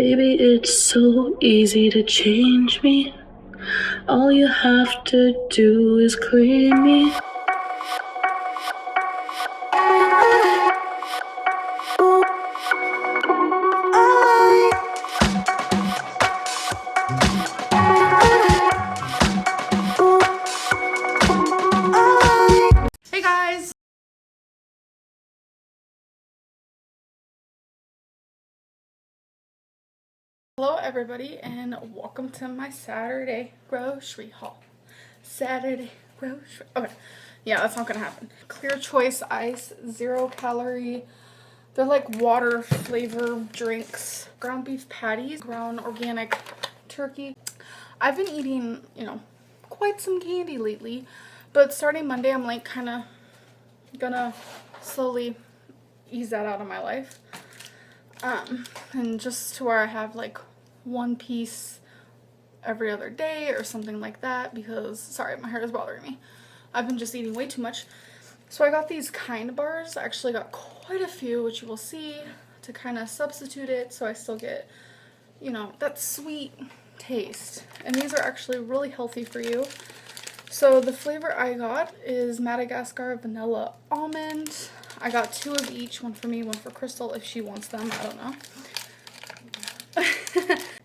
Baby, it's so easy to change me. All you have to do is claim me. Hey guys! Hello everybody and welcome to my Saturday grocery haul. Saturday grocery... Okay, yeah, that's not gonna happen. Clear Choice Ice, 0 calorie. They're like water flavor drinks. Ground beef patties, ground organic turkey. I've been eating, quite some candy lately, but starting Monday I'm like kind of gonna slowly ease that out of my life. And just to where I have like one piece every other day or something like that, because sorry, my hair is bothering me. I've been just eating way too much. So I got these kind bars. I actually got quite a few, which you will see, to kind of substitute it so I still get, that sweet taste. And these are actually really healthy for you. So the flavor I got is Madagascar Vanilla Almond. I got 2 of each, one for me, one for Crystal if she wants them, I don't know.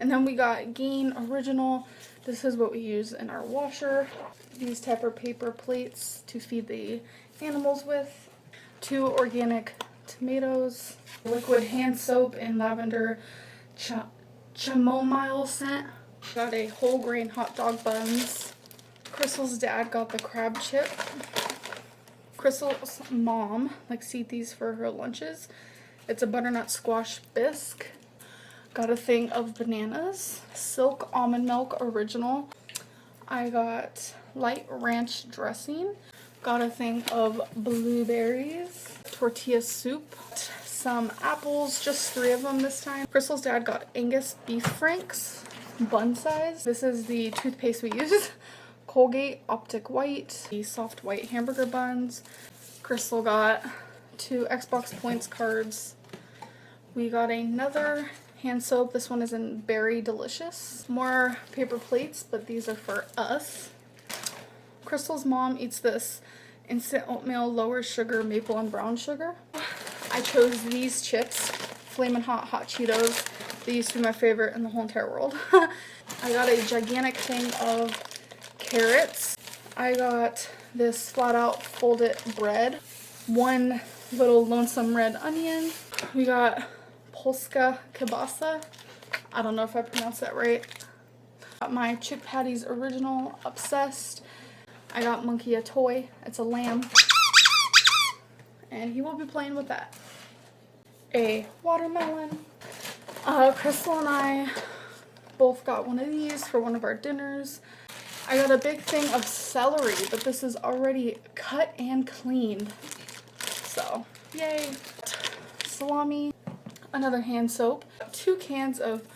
And then we got Gain Original. This is what we use in our washer. These type of paper plates to feed the animals with. 2 organic tomatoes. Liquid hand soap in lavender chamomile scent. Got a whole grain hot dog buns. Crystal's dad got the crab chip. Crystal's mom likes to eat these for her lunches. It's a butternut squash bisque. Got a thing of bananas. Silk almond milk original. I got light ranch dressing. Got a thing of blueberries. Tortilla soup. Some apples, just 3 of them this time. Crystal's dad got Angus beef franks, bun size. This is the toothpaste we use. Colgate Optic White, the soft white hamburger buns. Crystal got 2 Xbox Points cards. We got another hand soap. This one is in Berry Delicious. More paper plates, but these are for us. Crystal's mom eats this instant oatmeal, lower sugar, maple and brown sugar. I chose these chips, Flamin' Hot Hot Cheetos. They used to be my favorite in the whole entire world. I got a gigantic thing of carrots. I got this flat out folded bread, 1 little lonesome red onion. We got Polska kielbasa. I don't know if I pronounced that right. Got my chick patties original, obsessed. I got Monkey a toy. It's a lamb. And he will be playing with that. A watermelon. Crystal and I both got one of these for one of our dinners. I got a big thing of celery, but this is already cut and cleaned. So, yay. Salami. Another hand soap. 2 cans of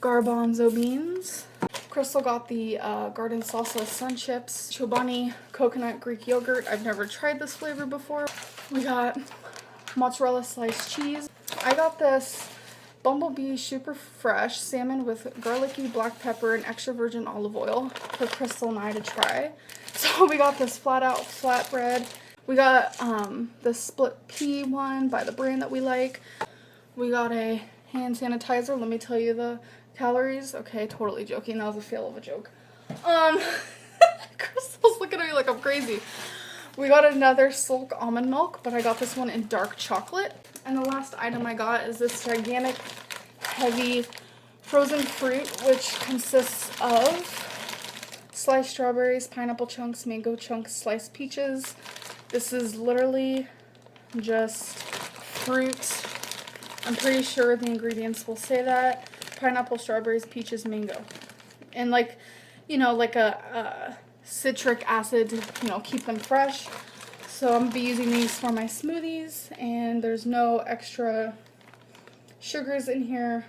garbanzo beans. Crystal got the garden salsa sun chips. Chobani coconut Greek yogurt. I've never tried this flavor before. We got mozzarella sliced cheese. I got this Bumblebee super fresh salmon with garlicky black pepper and extra virgin olive oil for Crystal and I to try. So we got this flat out flatbread. We got the split pea one by the brand that we like. We got a hand sanitizer. Let me tell you the calories. Okay, totally joking. That was a fail of a joke. Crystal's looking at me like I'm crazy. We got another Silk almond milk, but I got this one in dark chocolate. And the last item I got is this gigantic, heavy frozen fruit, which consists of sliced strawberries, pineapple chunks, mango chunks, sliced peaches. This is literally just fruit. I'm pretty sure the ingredients will say that. Pineapple, strawberries, peaches, mango. And like a citric acid to, keep them fresh. So I'm going to be using these for my smoothies, and there's no extra sugars in here.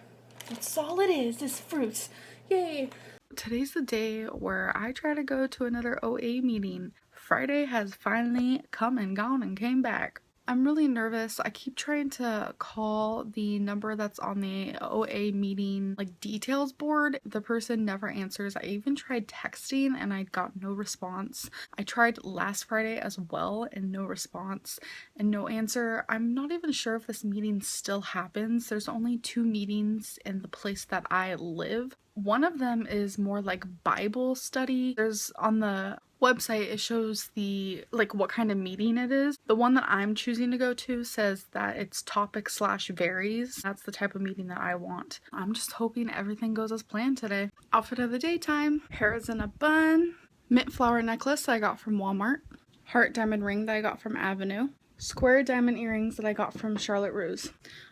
That's all it is fruits. Yay! Today's the day where I try to go to another OA meeting. Friday has finally come and gone and came back. I'm really nervous. I keep trying to call the number that's on the OA meeting like details board. The person never answers. I even tried texting and I got no response. I tried last Friday as well and no response and no answer. I'm not even sure if this meeting still happens. There's only 2 meetings in the place that I live. One of them is more like Bible study. There's on the website, it shows the like what kind of meeting it is. The one that I'm choosing to go to says that it's topic/varies. That's the type of meeting that I want. I'm just hoping everything goes as planned today. Outfit of the daytime, hair is in a bun, mint flower necklace that I got from Walmart, heart diamond ring that I got from Avenue, square diamond earrings that I got from Charlotte Russe.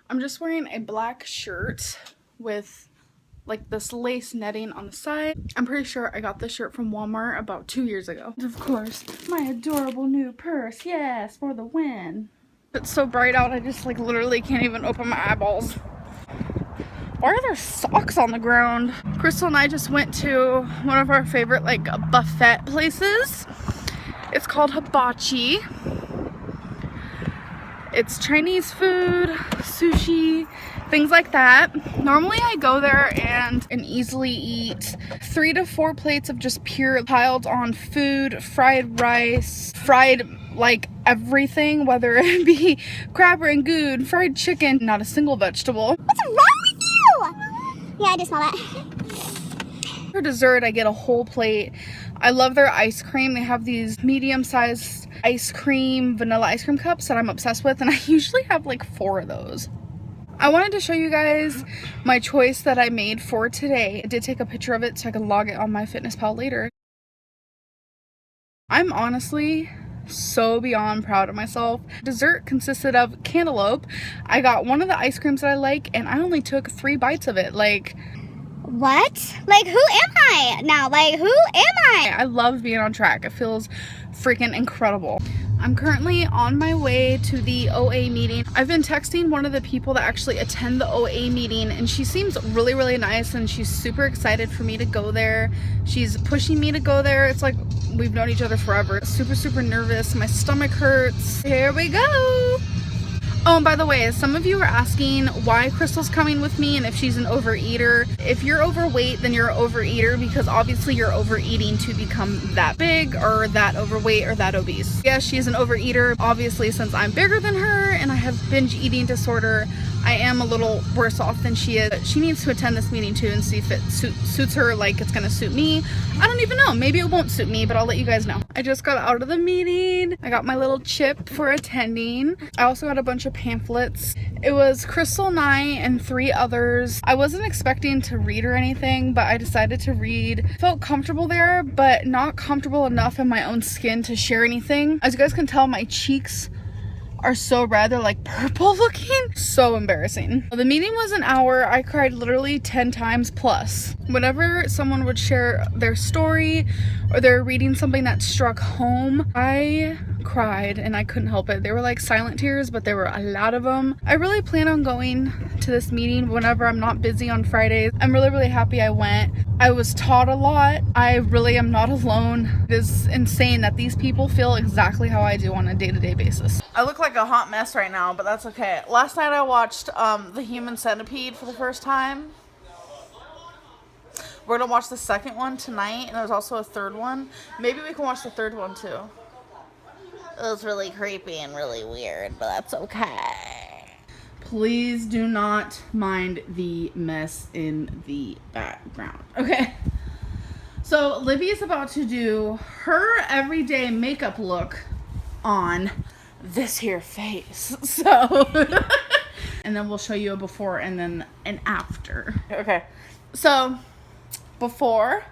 I'm just wearing a black shirt with like this lace netting on the side. I'm pretty sure I got this shirt from Walmart about 2 years ago. And of course, my adorable new purse. Yes, for the win. It's so bright out, I just like literally can't even open my eyeballs. Why are there socks on the ground? Crystal and I just went to one of our favorite like buffet places. It's called Hibachi. It's Chinese food, sushi, things like that. Normally I go there and easily eat 3 to 4 plates of just pure piled on food, fried rice, fried like everything, whether it be crab rangoon, fried chicken, not a single vegetable. What's wrong with you? Yeah, I just smell that. For dessert, I get a whole plate. I love their ice cream. They have these medium-sized ice cream, vanilla ice cream cups that I'm obsessed with, and I usually have like 4 of those. I wanted to show you guys my choice that I made for today. I did take a picture of it so I can log it on MyFitnessPal later. I'm honestly so beyond proud of myself. Dessert consisted of cantaloupe. I got one of the ice creams that I like, and I only took 3 bites of it. Like, what? Like, who am I now? Like, who am I? I love being on track. It feels freaking incredible. I'm currently on my way to the OA meeting. I've been texting one of the people that actually attend the OA meeting, and she seems really, really nice, and she's super excited for me to go there. She's pushing me to go there. It's like we've known each other forever. Super, super nervous. My stomach hurts. Here we go. Oh, and by the way, some of you are asking why Crystal's coming with me and if she's an overeater. If you're overweight, then you're an overeater because obviously you're overeating to become that big or that overweight or that obese. Yes, she's an overeater. Obviously, since I'm bigger than her and I have binge eating disorder, I am a little worse off than she is. She needs to attend this meeting too and see if it suits her like it's gonna suit me. I don't even know. Maybe it won't suit me, but I'll let you guys know. I just got out of the meeting. I got my little chip for attending. I also got a bunch of pamphlets. It was Crystal and I and 3 others. I wasn't expecting to read or anything, but I decided to read. Felt comfortable there, but not comfortable enough in my own skin to share anything. As you guys can tell, my cheeks are so red, they're like purple looking. So embarrassing. The meeting was an hour. I cried literally 10 times plus. Whenever someone would share their story or they're reading something that struck home, I cried and I couldn't help it. They were like silent tears, but there were a lot of them. I really plan on going to this meeting whenever I'm not busy on Fridays. I'm really, really happy I went. I was taught a lot. I really am not alone. It is insane that these people feel exactly how I do on a day-to-day basis. I look like a hot mess right now, but that's okay. Last night I watched The Human Centipede for the first time. We're gonna watch the second one tonight, and there's also a third one. Maybe we can watch the third one too. It was really creepy and really weird, but that's okay. Please do not mind the mess in the background. Okay. So Libby is about to do her everyday makeup look on this here face. So, and then we'll show you a before and then an after. Okay. So, before.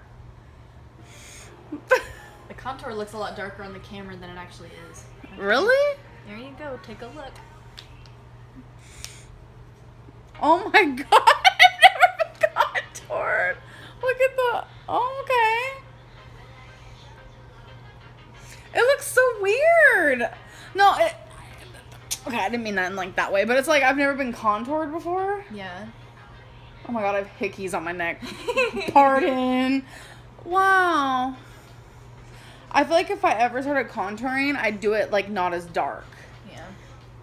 The contour looks a lot darker on the camera than it actually is. Okay. Really? There you go. Take a look. Oh my god, I've never been contoured. Look at the, oh, okay. It looks so weird. No, okay, I didn't mean that in like that way, but it's like I've never been contoured before. Yeah. Oh my god, I have hickeys on my neck. Pardon. Wow. I feel like if I ever started contouring, I'd do it like not as dark. Yeah.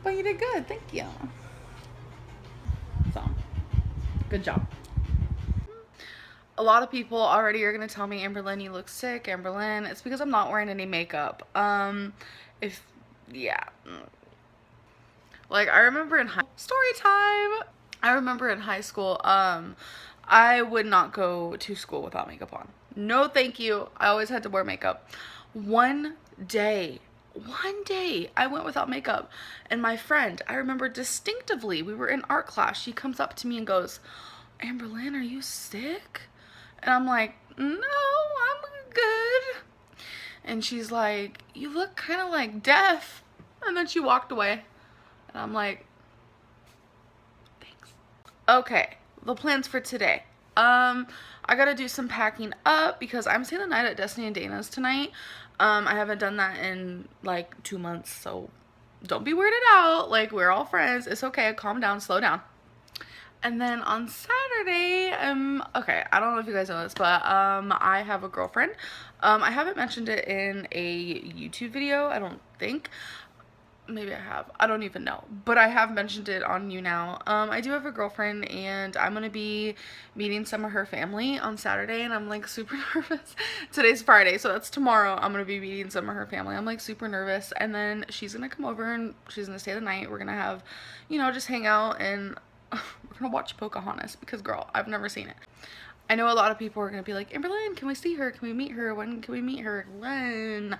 But you did good. Thank you. So, good job. A lot of people already are going to tell me, Amberlynn, you look sick. Amberlynn, it's because I'm not wearing any makeup. Yeah. Like, I remember in story time. I remember in high school, I would not go to school without makeup on. No, thank you. I always had to wear makeup. One day, I went without makeup, and my friend, I remember distinctively, we were in art class. She comes up to me and goes, Amberlynn, are you sick? And I'm like, no, I'm good. And she's like, you look kind of like deaf. And then she walked away. And I'm like, thanks. Okay, the plans for today. I gotta do some packing up because I'm staying the night at Destiny and Dana's tonight. I haven't done that in like 2 months, so don't be weirded out. Like, we're all friends. It's okay. Calm down, slow down. And then on Saturday, okay, I don't know if you guys know this, but I have a girlfriend. I haven't mentioned it in a YouTube video, I don't think. Maybe I have. I don't even know. But I have mentioned it on You Now. I do have a girlfriend, and I'm going to be meeting some of her family on Saturday, and I'm, like, super nervous. Today's Friday, so that's tomorrow. I'm going to be meeting some of her family. I'm, like, super nervous. And then she's going to come over, and she's going to stay the night. We're going to have, you know, just hang out, and we're going to watch Pocahontas because, girl, I've never seen it. I know a lot of people are going to be like, Amberlynn, can we see her? Can we meet her? When can we meet her? When?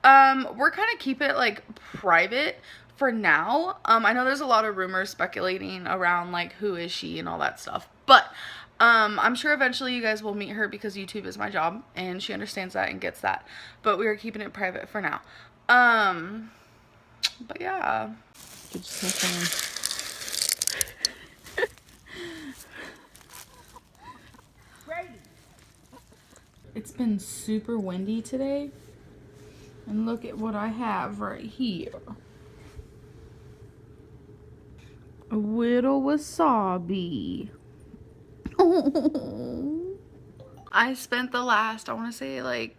We're kind of keep it, like, private for now. I know there's a lot of rumors speculating around, like, who is she and all that stuff. But, I'm sure eventually you guys will meet her because YouTube is my job and she understands that and gets that. But we are keeping it private for now. But yeah. It's been super windy today, and look at what I have right here. A little wasabi. I spent the last, I want to say, like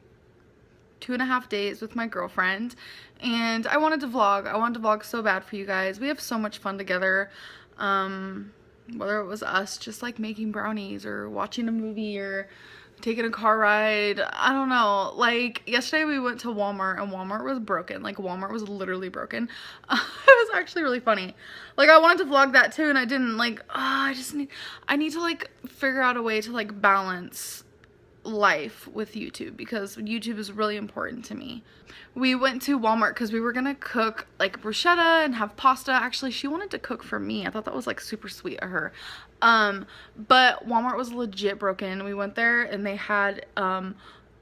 2.5 days with my girlfriend, and I wanted to vlog. I wanted to vlog so bad for you guys. We have so much fun together. Whether it was us just like making brownies or watching a movie or taking a car ride, I don't know. Like, yesterday we went to Walmart and Walmart was broken. Like, Walmart was literally broken. It was actually really funny. Like, I wanted to vlog that too and I didn't. Like, I need to like figure out a way to like balance life with YouTube because YouTube is really important to me. We went to Walmart because we were gonna cook like bruschetta and have pasta. Actually, she wanted to cook for me. I thought that was like super sweet of her. But Walmart was legit broken. We went there and they had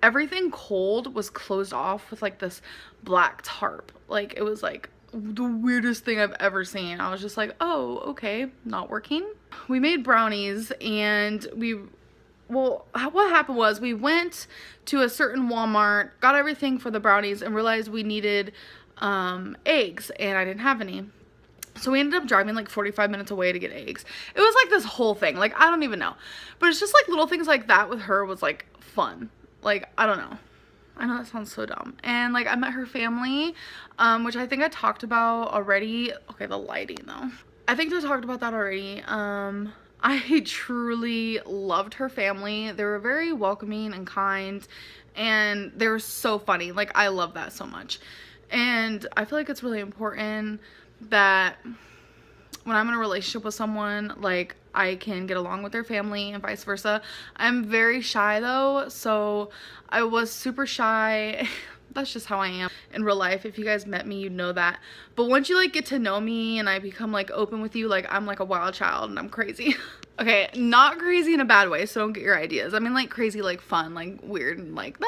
everything cold was closed off with like this black tarp. Like, it was like the weirdest thing I've ever seen. I was just like, oh, okay, not working. We made brownies and well, what happened was we went to a certain Walmart, got everything for the brownies, and realized we needed eggs, and I didn't have any. So we ended up driving like 45 minutes away to get eggs. It was like this whole thing. Like, I don't even know. But it's just like little things like that with her was like fun. Like, I don't know. I know that sounds so dumb. And like, I met her family, which I think I talked about already. Okay, the lighting though. I think I talked about that already. I truly loved her family. They were very welcoming and kind, and they were so funny. Like, I love that so much. And I feel like it's really important that when I'm in a relationship with someone, like, I can get along with their family and vice versa. I'm very shy though, so I was super shy. That's just how I am in real life. If you guys met me, you'd know that. But once you like get to know me and I become like open with you, like, I'm like a wild child and I'm crazy. Okay, not crazy in a bad way, so don't get your ideas. I mean, like, crazy, like, fun, like, weird, and like,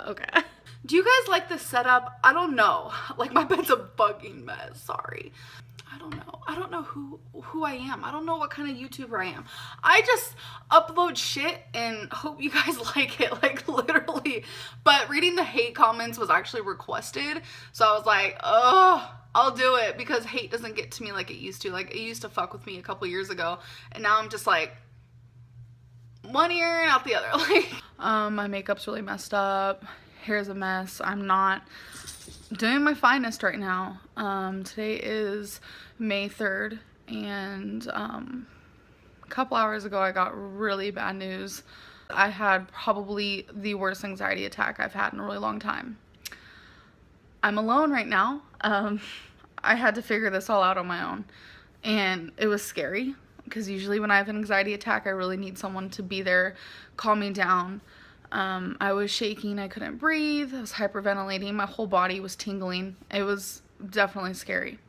okay. Do you guys like this setup? I don't know. Like, my bed's a bugging mess, sorry. I don't know. I don't know who I am. I don't know what kind of YouTuber I am. I just upload shit and hope you guys like it, like, literally. But reading the hate comments was actually requested, so I was like, oh, I'll do it, because hate doesn't get to me like it used to. Like, it used to fuck with me a couple years ago, and now I'm just like one ear and out the other. Like, my makeup's really messed up. Hair's a mess. I'm not doing my finest right now. Today is May 3rd, and a couple hours ago I got really bad news. I had probably the worst anxiety attack I've had in a really long time. I'm alone right now. I had to figure this all out on my own, and it was scary because usually when I have an anxiety attack, I really need someone to be there, calm me down. I was shaking, I couldn't breathe, I was hyperventilating, my whole body was tingling. It was definitely scary.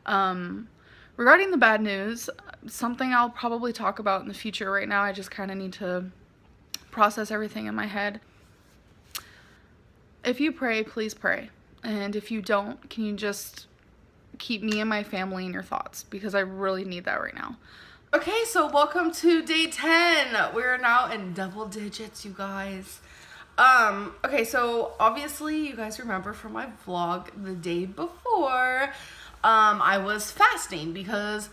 Regarding the bad news, something I'll probably talk about in the future. Right now I just kind of need to process everything in my head. If you pray, please pray. And if you don't, can you just keep me and my family in your thoughts, because I really need that right now. Okay, so welcome to day 10. We're now in double digits, you guys. Okay, so obviously you guys remember from my vlog the day before, I was fasting because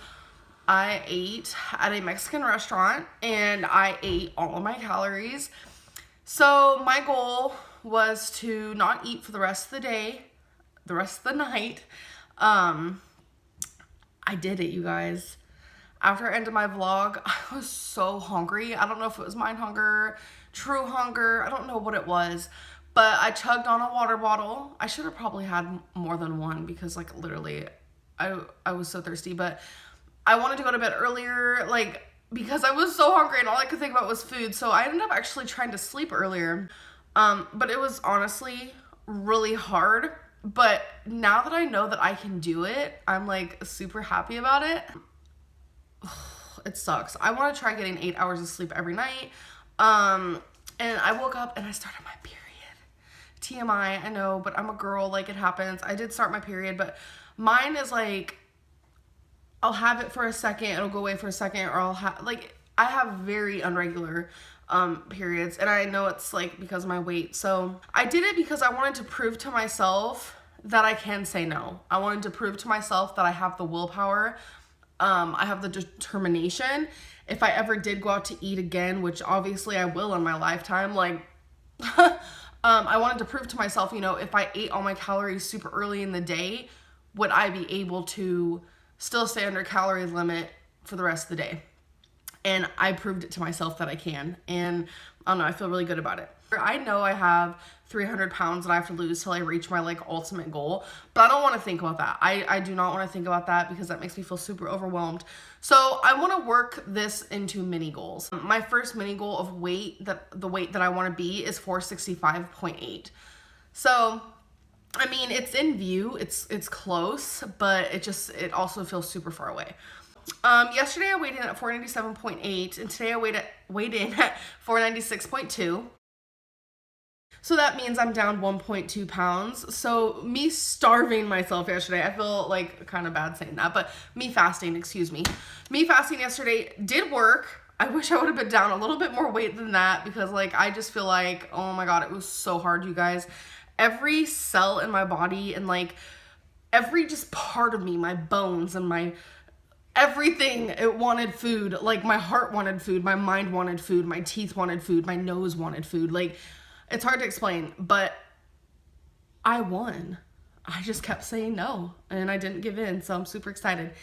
I ate at a Mexican restaurant and I ate all of my calories. So my goal was to not eat for the rest of the day, the rest of the night. I did it, you guys. After I ended my vlog, I was so hungry. I don't know if it was mind hunger, true hunger, I don't know what it was, but I chugged on a water bottle. I should have probably had more than one because like literally I was so thirsty, but I wanted to go to bed earlier, like because I was so hungry and all I could think about was food. So I ended up actually trying to sleep earlier. But it was honestly really hard. But now that I know that I can do it, I'm like super happy about it. It sucks. I want to try getting 8 hours of sleep every night. And I woke up and I started my period. TMI, I know, but I'm a girl, like it happens. I did start my period, but mine is like, I'll have it for a second, it'll go away for a second, or I'll have, like, I have very irregular periods, and I know it's like because of my weight. So I did it because I wanted to prove to myself that I can say no. I wanted to prove to myself that I have the willpower. I have the determination. If I ever did go out to eat again, which obviously I will in my lifetime, like, I wanted to prove to myself, you know, if I ate all my calories super early in the day, would I be able to still stay under calorie limit for the rest of the day? And I proved it to myself that I can. And I don't know, I feel really good about it. I know I have 300 pounds that I have to lose till I reach my like ultimate goal, but I don't want to think about that. I do not want to think about that because that makes me feel super overwhelmed. So I want to work this into mini goals. My first mini goal of weight, the weight that I want to be is 465.8. So I mean, it's in view, it's close, but it also feels super far away. Yesterday I weighed in at 497.8, and today I weighed in at 496.2. So that means I'm down 1.2 pounds. So me starving myself yesterday, I feel like kind of bad saying that, but me fasting yesterday did work. I wish I would have been down a little bit more weight than that, because like I just feel like, oh my god, it was so hard, you guys. Every cell in my body and like every just part of me, my bones and my everything, it wanted food. Like my heart wanted food, my mind wanted food, my teeth wanted food, my nose wanted food. Like it's hard to explain, but I won. I just kept saying no and I didn't give in, so I'm super excited.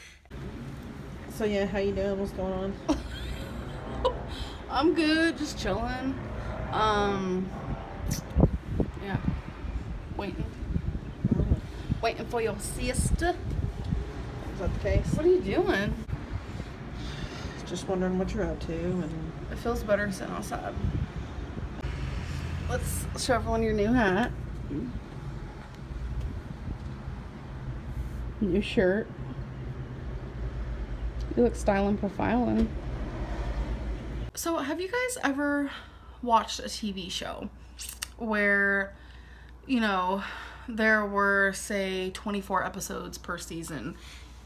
So yeah, how you doing? What's going on? I'm good, just chilling. Yeah. Waiting for your siesta. Is that the case? What are you doing? Just wondering what you're up to. And It feels better sitting outside. Let's show everyone your new hat. New shirt. You look styling profiling. So have you guys ever watched a TV show where, you know, there were, say, 24 episodes per season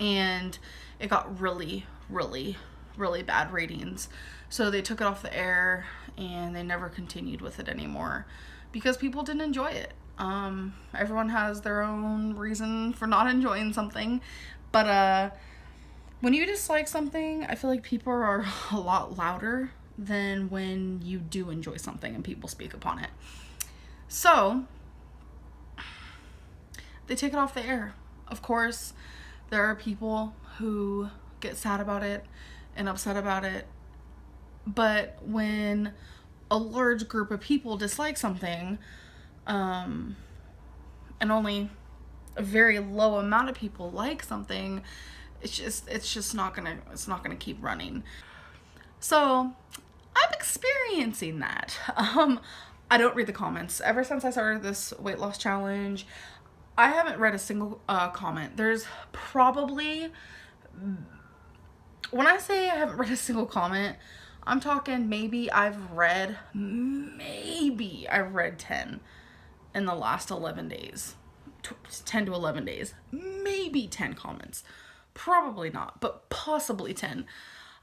and it got really, really, really bad ratings? So they took it off the air and they never continued with it anymore because people didn't enjoy it. Everyone has their own reason for not enjoying something, but when you dislike something, I feel like people are a lot louder than when you do enjoy something and people speak upon it. So they take it off the air. Of course, there are people who get sad about it and upset about it, but when a large group of people dislike something, and only a very low amount of people like something, it's just not gonna keep running. So I'm experiencing that. I don't read the comments. Ever since I started this weight loss challenge, I haven't read a single comment. There's probably, when I say I haven't read a single comment, I'm talking maybe I've read 10 in the last 11 days. 10 to 11 days. Maybe 10 comments. Probably not, but possibly 10.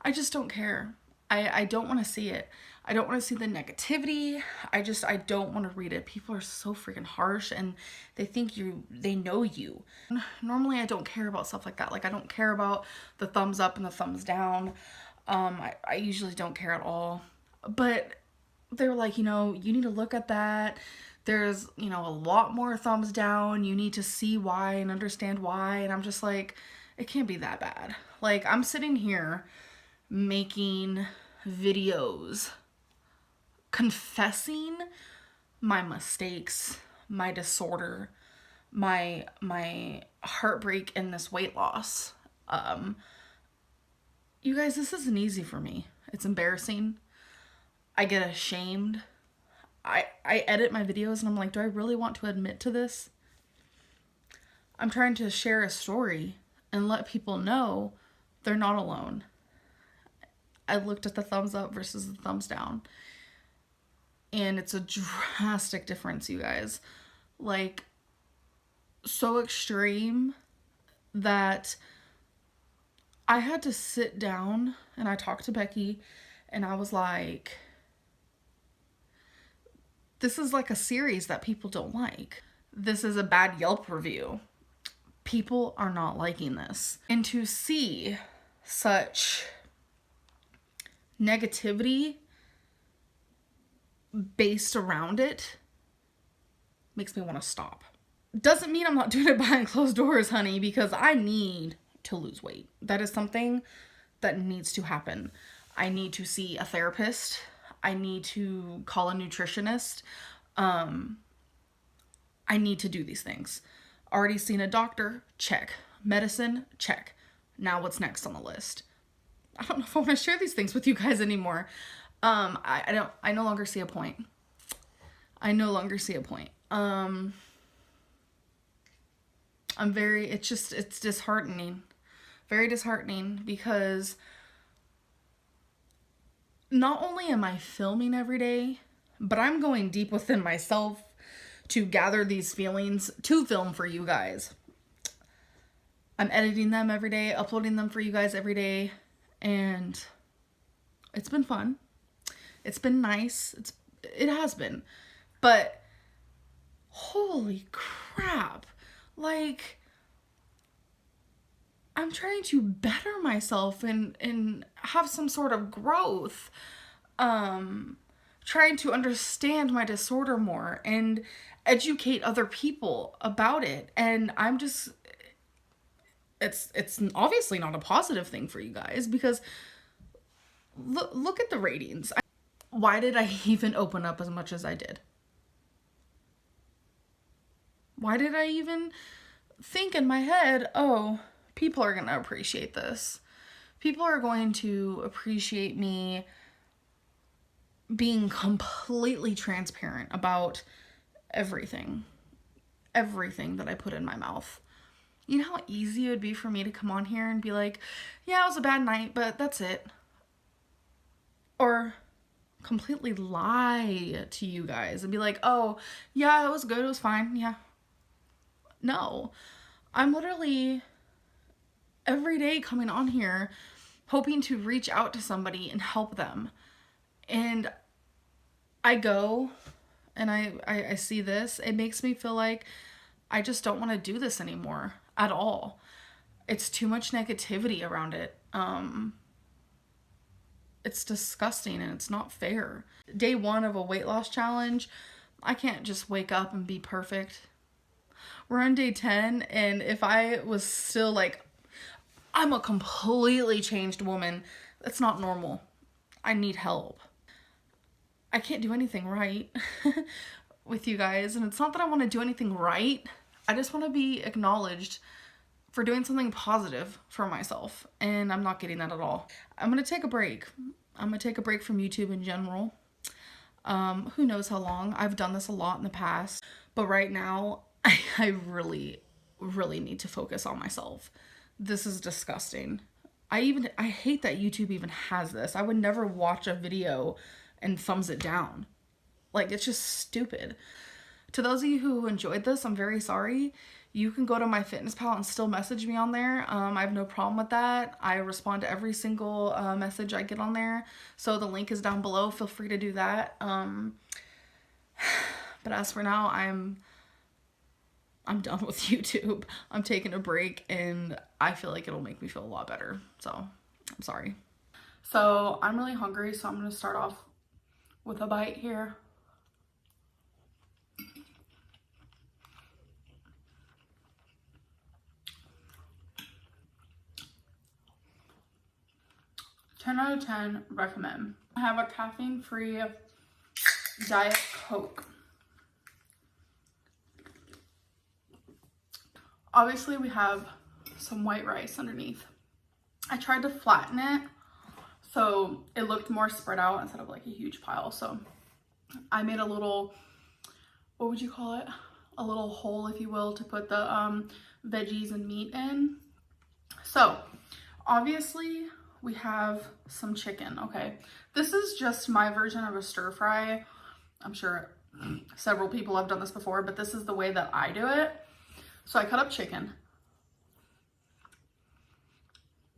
I just don't care. I don't want to see it. I don't want to see the negativity. I don't want to read it. People are so freaking harsh and they think they know you. Normally I don't care about stuff like that. Like, I don't care about the thumbs up and the thumbs down. I usually don't care at all. But they were like, you know, you need to look at that. There's, you know, a lot more thumbs down. You need to see why and understand why. And I'm just like, it can't be that bad. Like, I'm sitting here making videos confessing my mistakes, my disorder, my heartbreak in this weight loss. You guys, this isn't easy for me. It's embarrassing. I get ashamed. I edit my videos and I'm like, do I really want to admit to this? I'm trying to share a story and let people know they're not alone. I looked at the thumbs up versus the thumbs down. And it's a drastic difference, you guys. Like, so extreme that I had to sit down and I talked to Becky and I was like, this is like a series that people don't like. This is a bad Yelp review. People are not liking this. And to see such negativity based around it makes me want to stop. Doesn't mean I'm not doing it behind closed doors, honey, because I need to lose weight. That is something that needs to happen. I need to see a therapist. I need to call a nutritionist. I need to do these things. Already seen a doctor, check. Medicine, check. Now what's next on the list? I don't know if I want to share these things with you guys anymore. I no longer see a point. I no longer see a point. It's disheartening. Very disheartening because not only am I filming every day, but I'm going deep within myself to gather these feelings to film for you guys. I'm editing them every day, uploading them for you guys every day, and it's been fun. It's been nice. It has been. But holy crap. Like, I'm trying to better myself and have some sort of growth. Trying to understand my disorder more and educate other people about it. And I'm just, it's obviously not a positive thing for you guys because look at the ratings. Why did I even open up as much as I did? Why did I even think in my head, oh, people are going to appreciate this. People are going to appreciate me being completely transparent about everything that I put in my mouth. You know how easy it would be for me to come on here and be like, yeah, it was a bad night, but that's it. Or completely lie to you guys and be like, oh, yeah, it was good, it was fine, yeah. No, I'm literally every day coming on here hoping to reach out to somebody and help them. And I go and I see this. It makes me feel like I just don't want to do this anymore at all. It's too much negativity around it. It's disgusting and it's not fair. Day one of a weight loss challenge, I can't just wake up and be perfect. We're on day 10, and if I was still like, I'm a completely changed woman, that's not normal. I need help. I can't do anything right with you guys, and it's not that I want to do anything right. I just want to be acknowledged for doing something positive for myself, and I'm not getting that at all. I'm gonna take a break. I'm gonna take a break from YouTube in general. Who knows how long. I've done this a lot in the past, but right now I really, really need to focus on myself. This is disgusting. I hate that YouTube even has this. I would never watch a video and thumbs it down. Like, it's just stupid. To those of you who enjoyed this, I'm very sorry. You can go to MyFitnessPal and still message me on there. I have no problem with that. I respond to every single message I get on there. So the link is down below. Feel free to do that. But as for now, I'm done with YouTube. I'm taking a break, and I feel like it'll make me feel a lot better. So I'm sorry. So I'm really hungry, so I'm gonna start off with a bite here. Ten out of 10, recommend. I have a caffeine-free Diet Coke. Obviously, we have some white rice underneath. I tried to flatten it so it looked more spread out instead of like a huge pile. So I made a little, what would you call it? A little hole, if you will, to put the veggies and meat in. So obviously we have some chicken, okay? This is just my version of a stir fry. I'm sure several people have done this before, but this is the way that I do it. So I cut up chicken.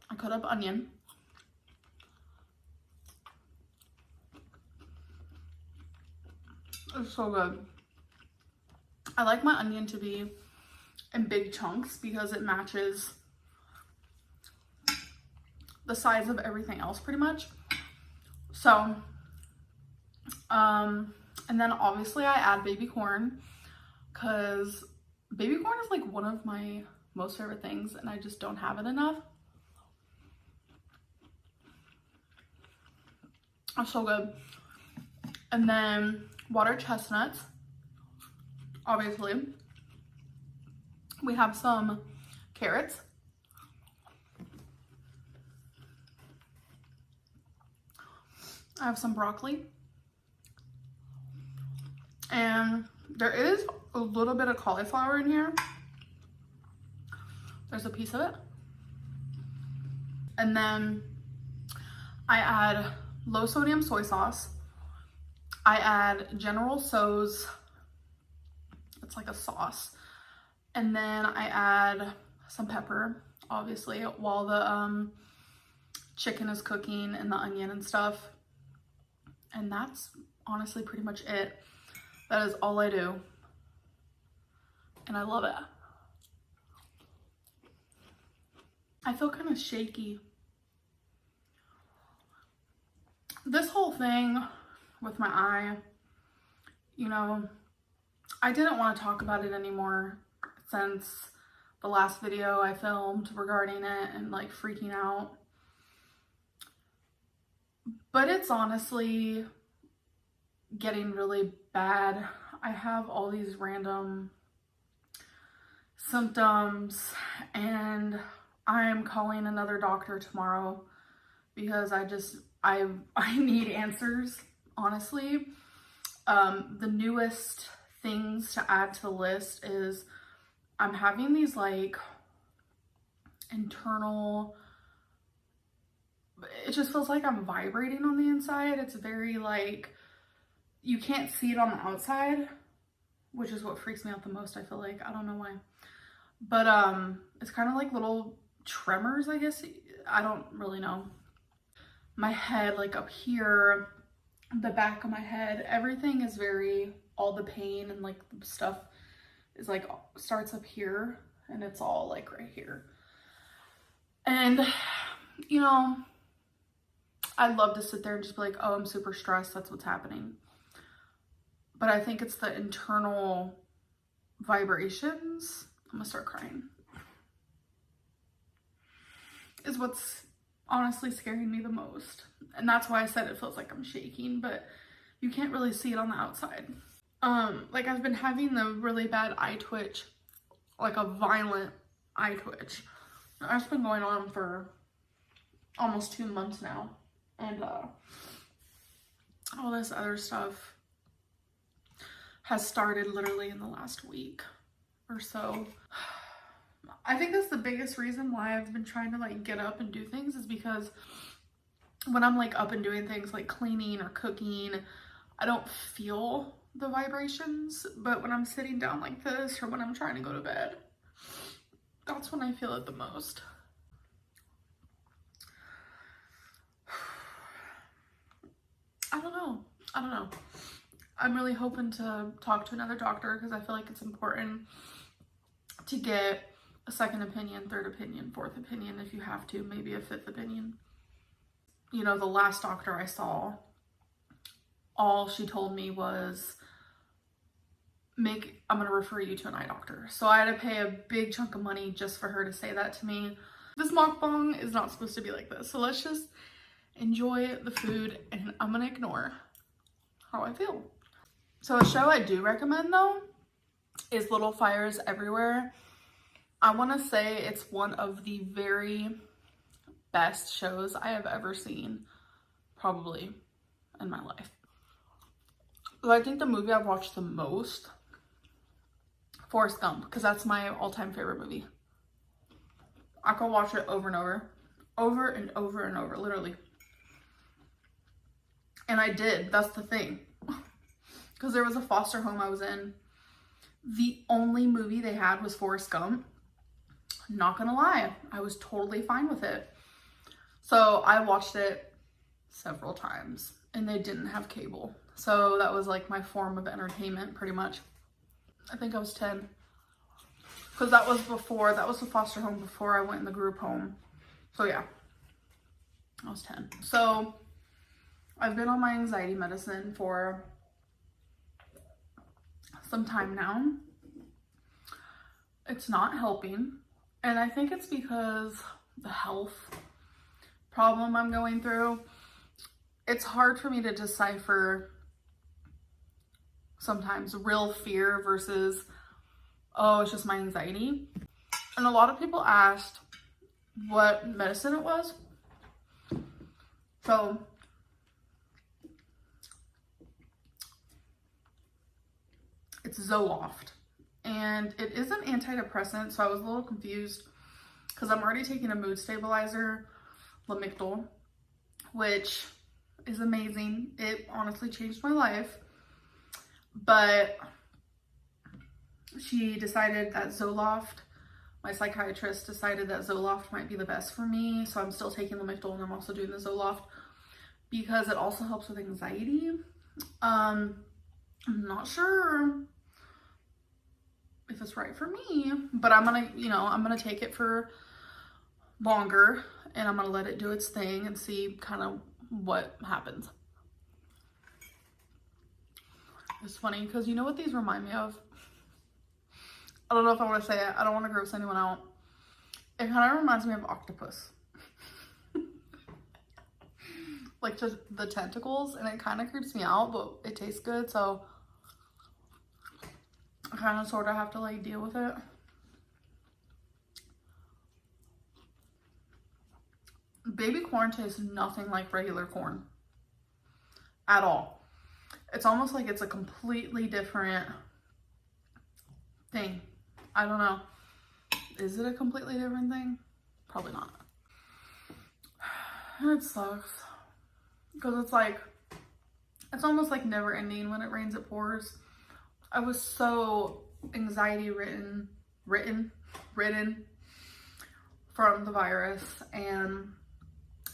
I cut up onion. It's so good. I like my onion to be in big chunks because it matches the size of everything else pretty much. So, and then obviously I add baby corn because baby corn is like one of my most favorite things, and I just don't have it enough. It's so good. And then water chestnuts, obviously. We have some carrots. I have some broccoli. And there is a little bit of cauliflower in here. There's a piece of it. And then I add low sodium soy sauce. I add General Tso's, it's like a sauce. And then I add some pepper, obviously, while the chicken is cooking and the onion and stuff. And that's honestly pretty much it. That is all I do. And I love it. I feel kind of shaky. This whole thing with my eye, you know, I didn't want to talk about it anymore since the last video I filmed regarding it and like freaking out. But it's honestly getting really bad. I have all these random symptoms, and I'm calling another doctor tomorrow because I need answers, honestly. The newest things to add to the list is I'm having these like internal, it just feels like I'm vibrating on the inside. It's very like, you can't see it on the outside, which is what freaks me out the most, I feel like. I don't know why. But it's kind of like little tremors, I guess. I don't really know. My head, like up here, the back of my head, everything is very, all the pain and like the stuff is like, starts up here and it's all like right here. And, you know, I'd love to sit there and just be like, oh, I'm super stressed, that's what's happening. But I think it's the internal vibrations, I'm gonna start crying, is what's honestly scaring me the most. And that's why I said it feels like I'm shaking, but you can't really see it on the outside. Like I've been having the really bad eye twitch, like a violent eye twitch. That's been going on for almost 2 months now. And all this other stuff has started literally in the last week or so. I think that's the biggest reason why I've been trying to like get up and do things, is because when I'm like up and doing things like cleaning or cooking, I don't feel the vibrations. But when I'm sitting down like this, or when I'm trying to go to bed, that's when I feel it the most. I don't know. I'm really hoping to talk to another doctor, because I feel like it's important to get a second opinion, third opinion, fourth opinion, if you have to, maybe a fifth opinion. You know, the last doctor I saw, all she told me was, I'm gonna refer you to an eye doctor. So I had to pay a big chunk of money just for her to say that to me. This mukbang is not supposed to be like this. So let's just enjoy the food, and I'm gonna ignore how I feel. So a show I do recommend though is Little Fires Everywhere. I want to say it's one of the very best shows I have ever seen, probably in my life. But I think the movie I've watched the most, Forrest Gump, because that's my all-time favorite movie. I could watch it over and over and over, literally. And I did, that's the thing. Because there was a foster home I was in. The only movie they had was Forrest Gump. Not gonna lie, I was totally fine with it. So I watched it several times, and they didn't have cable. So that was like my form of entertainment, pretty much. I think I was 10. Because that was the foster home before I went in the group home. So yeah, I was 10. So I've been on my anxiety medicine for some time now. It's not helping. And I think it's because the health problem I'm going through. It's hard for me to decipher sometimes real fear versus, oh, it's just my anxiety. And a lot of people asked what medicine it was. So it's Zoloft. And it is an antidepressant, so I was a little confused because I'm already taking a mood stabilizer, Lamictal, which is amazing. It honestly changed my life. But she decided that Zoloft, my psychiatrist decided that Zoloft might be the best for me. So I'm still taking Lamictal, and I'm also doing the Zoloft because it also helps with anxiety. I'm not sure if it's right for me, but I'm gonna take it for longer, and I'm gonna let it do its thing and see kind of what happens. It's funny because you know what these remind me of? I don't know if I want to say it. I don't want to gross anyone out. It kind of reminds me of octopus. Like just the tentacles, and it kind of creeps me out, but it tastes good, so I kind of sort of have to like deal with it. Baby corn tastes nothing like regular corn at all. It's almost like it's a completely different thing. I don't know. Is it a completely different thing? Probably not. It sucks. Because it's almost like never ending. When it rains, it pours. I was so anxiety ridden from the virus, and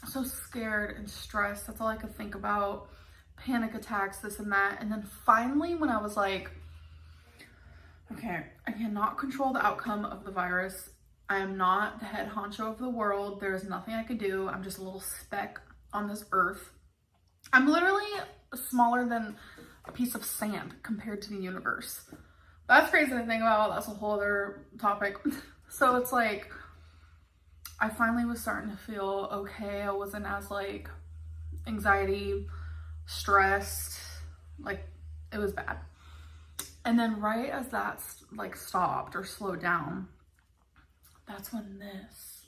so scared and stressed. That's all I could think about. Panic attacks, this and that. And then finally, when I was like, okay, I cannot control the outcome of the virus. I am not the head honcho of the world. There is nothing I can do. I'm just a little speck on this earth. I'm literally smaller than a piece of sand compared to the universe. That's crazy to think about. That's a whole other topic. So it's like, I finally was starting to feel okay. I wasn't as like anxiety, stressed, like it was bad. And then right as that like stopped or slowed down, that's when this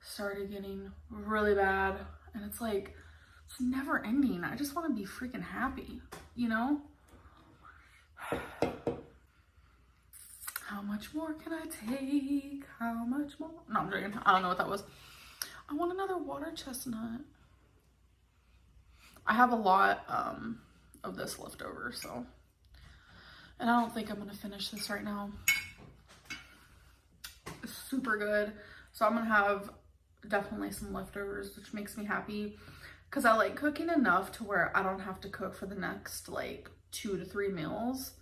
started getting really bad. And it's like, it's never ending. I just want to be freaking happy, you know? How much more can I take? How much more? No, I'm joking. I don't know what that was. I want another water chestnut. I have a lot of this left over, so. And I don't think I'm going to finish this right now. It's super good. So I'm going to have definitely some leftovers, which makes me happy. Because I like cooking enough to where I don't have to cook for the next like 2 to 3 meals.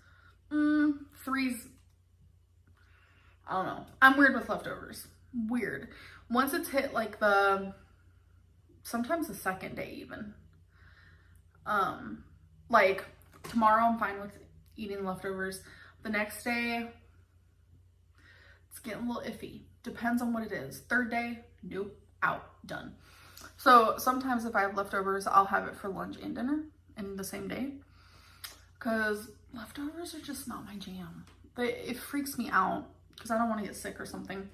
Three's, I don't know. I'm weird with leftovers. Weird. Once it's hit like sometimes the second day even. Like tomorrow I'm fine with eating leftovers. The next day, it's getting a little iffy. Depends on what it is. Third day, nope, out, done. So sometimes if I have leftovers, I'll have it for lunch and dinner in the same day. Because leftovers are just not my jam. It freaks me out because I don't want to get sick or something.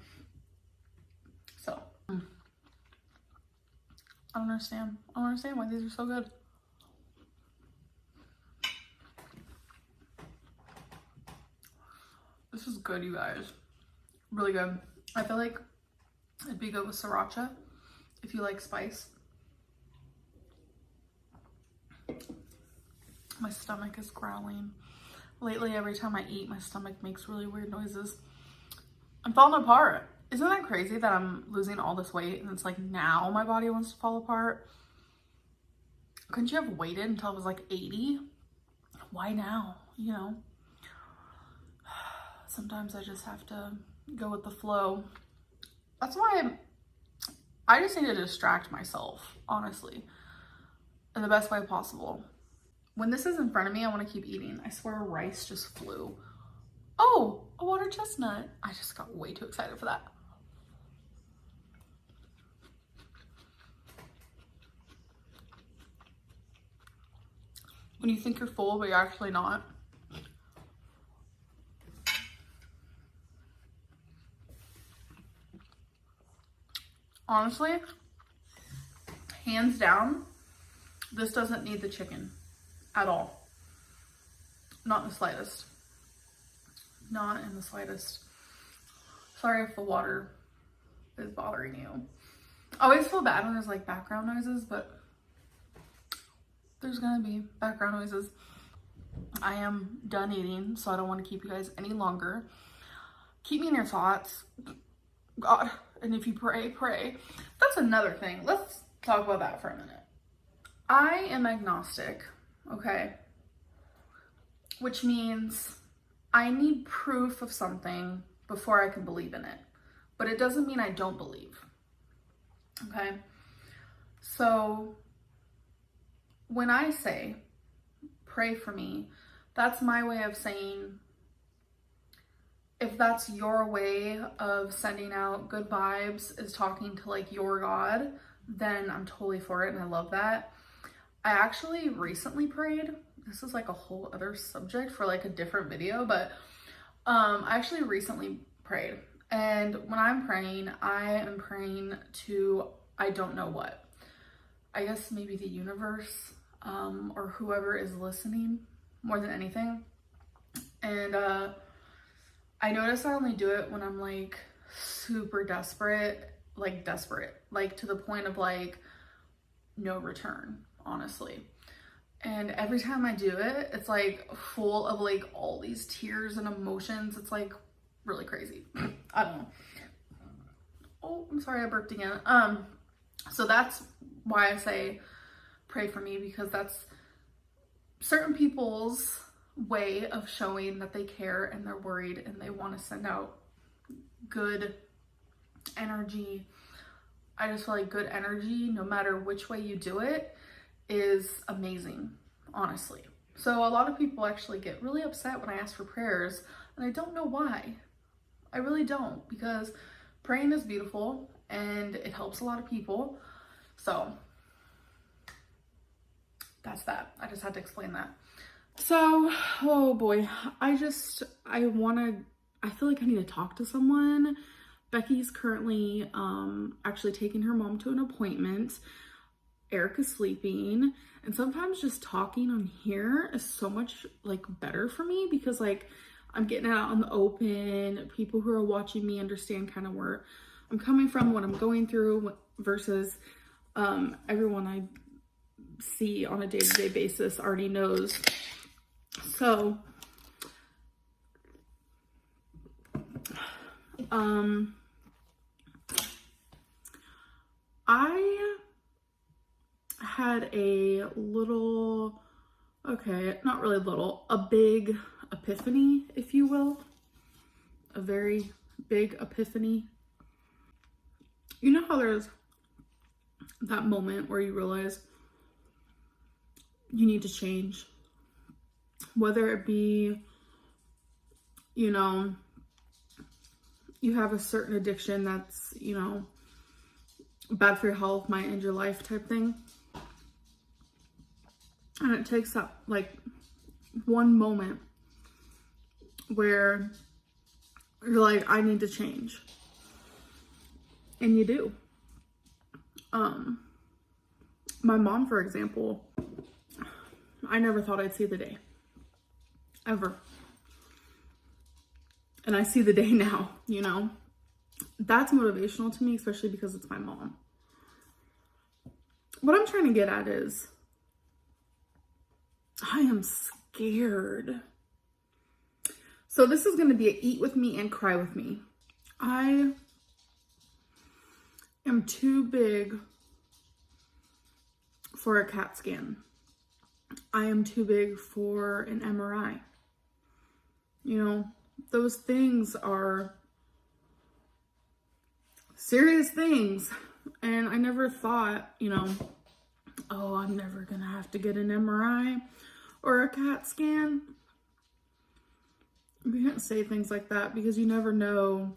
So, I don't understand. I don't understand why these are so good. This is good, you guys. Really good. I feel like it'd be good with sriracha if you like spice. My stomach is growling. Lately, every time I eat, my stomach makes really weird noises. I'm falling apart. Isn't that crazy that I'm losing all this weight and it's like now my body wants to fall apart? Couldn't you have waited until I was like 80? Why now? You know? Sometimes I just have to go with the flow. That's why I just need to distract myself, honestly, in the best way possible. When this is in front of me, I want to keep eating. I swear rice just flew. Oh, a water chestnut. I just got way too excited for that. When you think you're full, but you're actually not. Honestly, hands down, this doesn't need the chicken at all. Not in the slightest. Not in the slightest. Sorry if the water is bothering you. I always feel bad when there's like background noises, but there's gonna be background noises. I am done eating, so I don't want to keep you guys any longer. Keep me in your thoughts. God, and if you pray, pray. That's another thing. Let's talk about that for a minute. I am agnostic, okay? Which means I need proof of something before I can believe in it. But it doesn't mean I don't believe, okay? So when I say, pray for me, that's my way of saying, if that's your way of sending out good vibes, is talking to like your God, then I'm totally for it and I love that. I actually recently prayed. This is like a whole other subject for like a different video, but I actually recently prayed. And when I'm praying, I am praying to, I don't know what. I guess maybe the universe, or whoever is listening more than anything. And I notice I only do it when I'm like super desperate, like to the point of like no return, honestly. And every time I do it, it's like full of like all these tears and emotions. It's like really crazy. I don't know. Oh, I'm sorry, I burped again. So that's why I say pray for me, because that's certain people's way of showing that they care and they're worried and they want to send out good energy. I just feel like good energy, no matter which way you do it, is amazing, honestly. So a lot of people actually get really upset when I ask for prayers, and I don't know why. I really don't, because praying is beautiful and it helps a lot of people. So that's that. I just had to explain that. So, oh boy, I feel like I need to talk to someone. Becky's currently actually taking her mom to an appointment. Erica's sleeping, and sometimes just talking on here is so much like better for me, because like I'm getting it out in the open. People who are watching me understand kind of where I'm coming from, what I'm going through, versus everyone I see on a day-to-day basis already knows. So I had a little, okay, not really little, a big epiphany, if you will. A very big epiphany. You know how there's that moment where you realize you need to change? Whether it be, you know, you have a certain addiction that's, you know, bad for your health, might end your life type thing. And it takes that like one moment where you're like, I need to change. And you do. My mom, for example, I never thought I'd see the day. Ever. And I see the day now, you know. That's motivational to me, especially because it's my mom. What I'm trying to get at is, I am scared. So this is going to be a eat with me and cry with me. I am too big for a CAT scan. I am too big for an MRI. You know, those things are serious things. And I never thought, you know, oh, I'm never going to have to get an MRI or a CAT scan. You can't say things like that, because you never know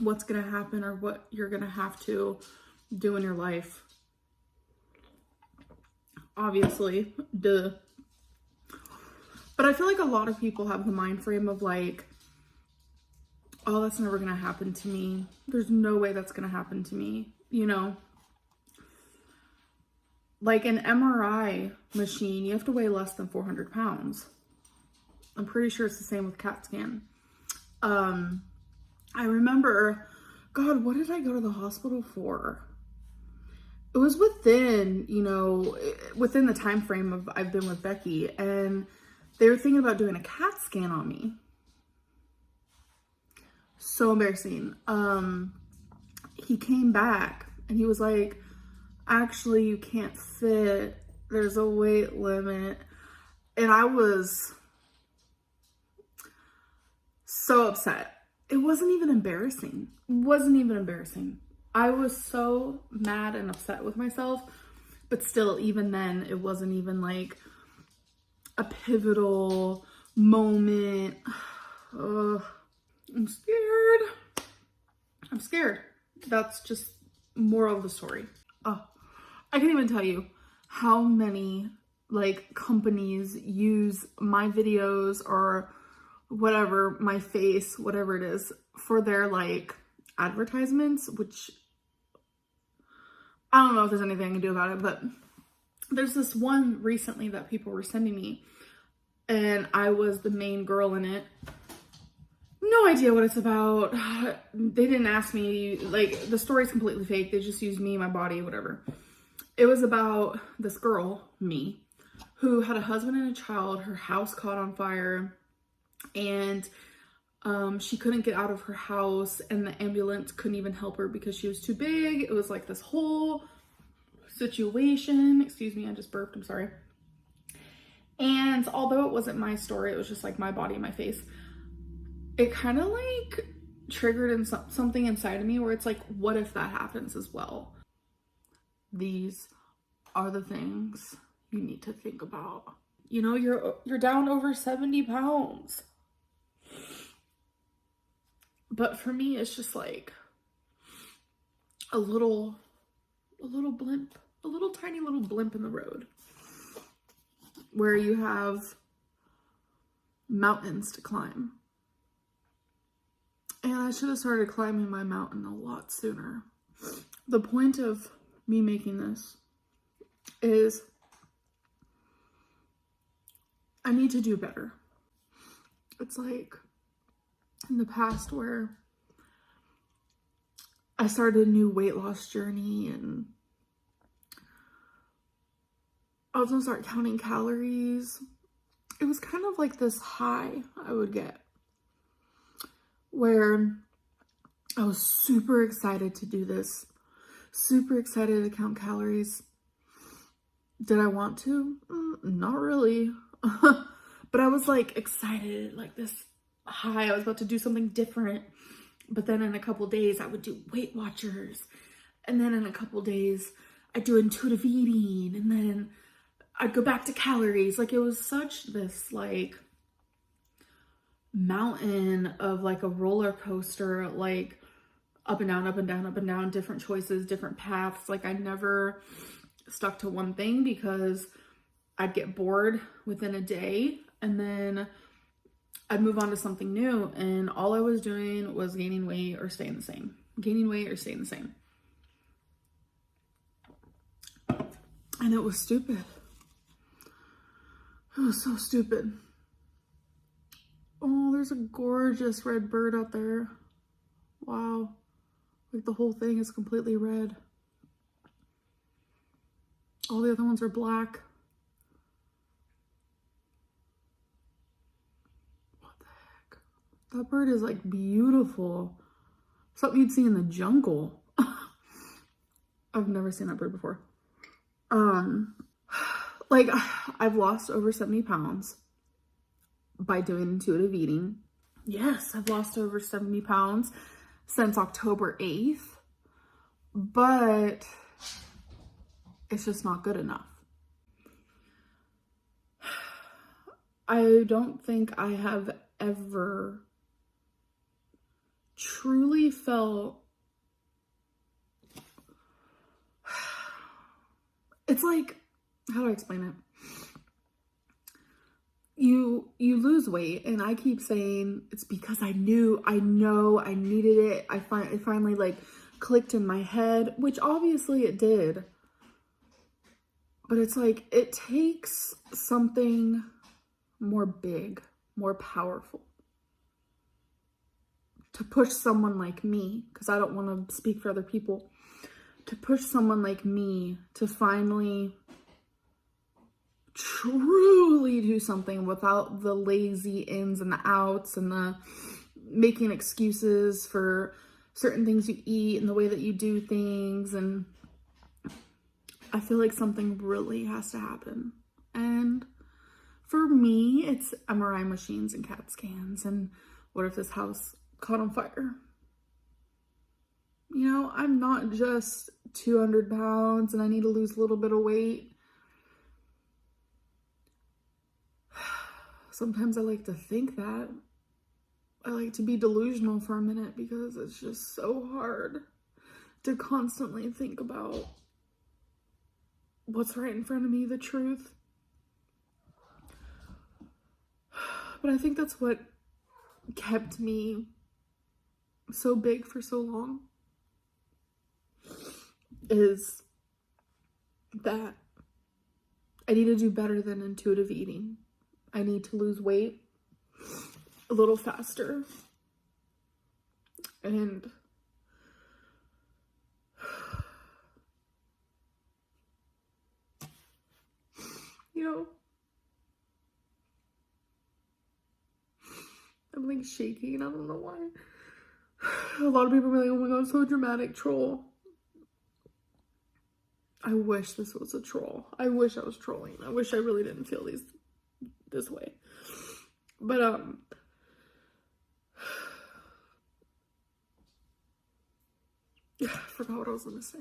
what's going to happen or what you're going to have to do in your life. Obviously, duh. But I feel like a lot of people have the mind frame of like, oh, that's never going to happen to me. There's no way that's going to happen to me, you know? Like an MRI machine, you have to weigh less than 400 pounds. I'm pretty sure it's the same with CAT scan. I remember, God, what did I go to the hospital for? It was within, you know, within the time frame of I've been with Becky, and they were thinking about doing a CAT scan on me. So embarrassing. He came back and he was like, actually, you can't fit. There's a weight limit. And I was so upset. It wasn't even embarrassing. I was so mad and upset with myself. But still, even then, it wasn't even like a pivotal moment. Ugh. I'm scared. That's just moral of the story. Oh, I can't even tell you how many like companies use my videos or whatever, my face, whatever it is, for their like advertisements, which I don't know if there's anything I can do about it, but there's this one recently that people were sending me, and I was the main girl in it. No idea what it's about. They didn't ask me, like, the story's completely fake. They just used me, my body, whatever. It was about this girl, me, who had a husband and a child. Her house caught on fire, and she couldn't get out of her house, and the ambulance couldn't even help her because she was too big. It was like this whole situation. Excuse me, I just burped, I'm sorry. And although it wasn't my story, it was just like my body, my face, it kind of like triggered in something inside of me where it's like, what if that happens as well? These are the things you need to think about. You know, you're down over 70 pounds. But for me, it's just like a little blimp, a little tiny little blimp in the road where you have mountains to climb. And I should have started climbing my mountain a lot sooner. The point of me making this is I need to do better. It's like in the past where I started a new weight loss journey and I was gonna start counting calories. It was kind of like this high I would get where I was super excited to do this, super excited to count calories. Did I want to? Not really. But I was like excited, like this high. I was about to do something different. But then in a couple days, I would do Weight Watchers. And then in a couple days, I'd do intuitive eating. And then I'd go back to calories. Like it was such this like mountain of like a roller coaster, like up and down, up and down, up and down, different choices, different paths. Like I never stuck to one thing because I'd get bored within a day and then I'd move on to something new. And all I was doing was gaining weight or staying the same, gaining weight or staying the same. And it was stupid. It was so stupid. Oh, there's a gorgeous red bird out there. Wow. Like the whole thing is completely red. All the other ones are black. What the heck? That bird is like beautiful. Something you'd see in the jungle. I've never seen that bird before. Like I've lost over 70 pounds by doing intuitive eating. Yes, I've lost over 70 pounds since October 8th, but it's just not good enough. I don't think I have ever truly felt, it's like, how do I explain it? You lose weight, and I keep saying it's because I know I needed it. It finally like clicked in my head, which obviously it did. But it's like it takes something more big, more powerful to push someone like me, because I don't want to speak for other people, to push someone like me to finally truly do something without the lazy ins and the outs and the making excuses for certain things you eat and the way that you do things. And I feel like something really has to happen. And for me, it's MRI machines and CAT scans. And what if this house caught on fire? You know, I'm not just 200 pounds and I need to lose a little bit of weight. Sometimes I like to think that. I like to be delusional for a minute because it's just so hard to constantly think about what's right in front of me, the truth. But I think that's what kept me so big for so long, is that I need to do better than intuitive eating. I need to lose weight a little faster. And you know, I'm like shaking. I don't know why. A lot of people are like, oh my god, so dramatic, troll. I wish this was a troll. I wish I was trolling. I wish I really didn't feel this way. But I forgot what I was gonna say.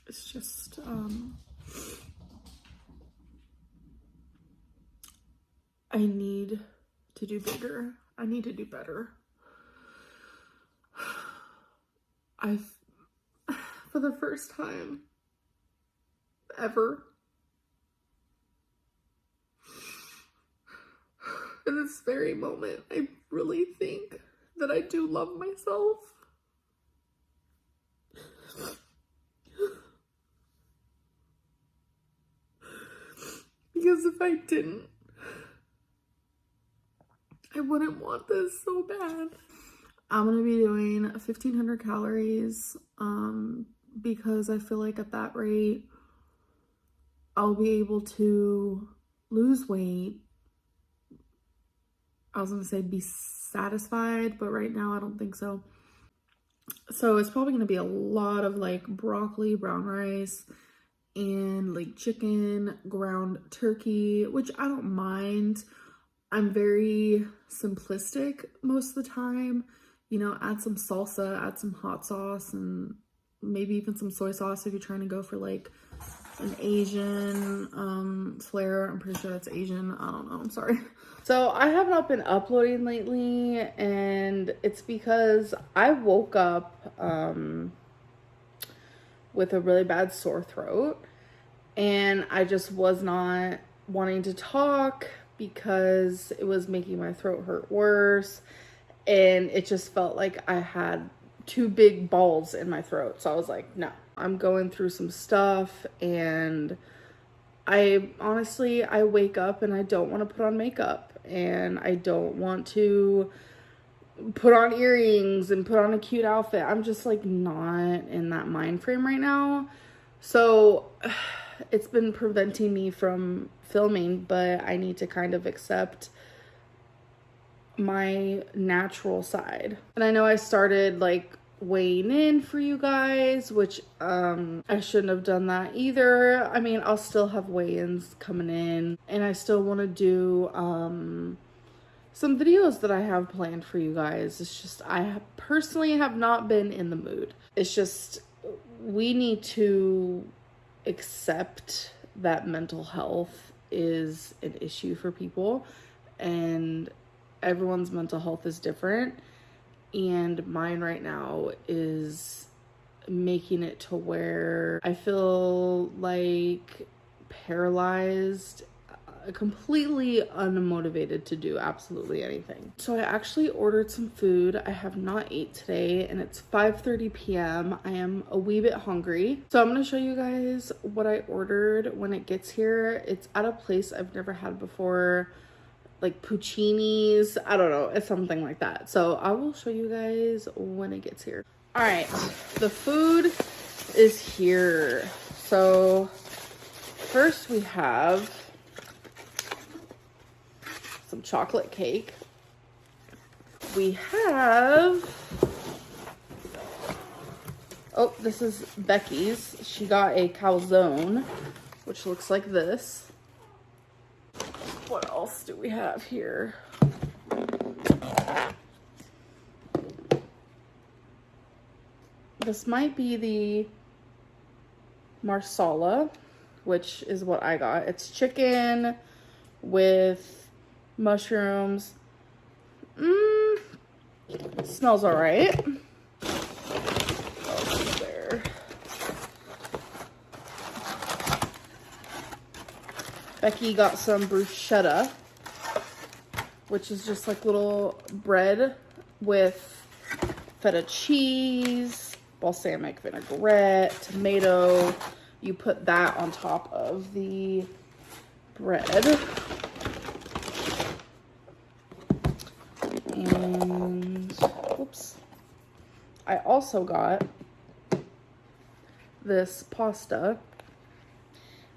It's just I need to do bigger. I need to do better. For the first time ever, in this very moment, I really think that I do love myself. Because if I didn't, I wouldn't want this so bad. I'm gonna be doing 1,500 calories because I feel like at that rate, I'll be able to lose weight. I was gonna say be satisfied, but right now I don't think so. So it's probably gonna be a lot of like broccoli, brown rice, and like chicken, ground turkey, which I don't mind. I'm very simplistic most of the time. You know, add some salsa, add some hot sauce, and maybe even some soy sauce if you're trying to go for like an Asian flair. I'm pretty sure that's Asian. I don't know. I'm sorry. So I have not been uploading lately, and it's because I woke up with a really bad sore throat, and I just was not wanting to talk because it was making my throat hurt worse, and it just felt like I had two big balls in my throat. So I was like, no, I'm going through some stuff, and I honestly, I wake up and I don't want to put on makeup, and I don't want to put on earrings and put on a cute outfit. I'm just like not in that mind frame right now. So it's been preventing me from filming, but I need to kind of accept my natural side. And I know I started like weighing in for you guys, which I shouldn't have done that either. I mean, I'll still have weigh-ins coming in, and I still want to do some videos that I have planned for you guys. It's just I personally have not been in the mood. It's just we need to accept that mental health is an issue for people, and everyone's mental health is different, and mine right now is making it to where I feel like paralyzed, completely unmotivated to do absolutely anything. So I actually ordered some food. I have not ate today, and it's 5:30 p.m. I am a wee bit hungry. So I'm going to show you guys what I ordered when it gets here. It's at a place I've never had before, like Puccini's. I don't know. It's something like that. So I will show you guys when it gets here. All right. The food is here. So first we have some chocolate cake. We have, oh, this is Becky's. She got a calzone, which looks like this. What else do we have here? This might be the marsala, which is what I got. It's chicken with mushrooms. Smells all right. Oh, there. Becky got some bruschetta, which is just like little bread with feta cheese, balsamic vinaigrette, tomato. You put that on top of the bread. And, whoops. I also got this pasta.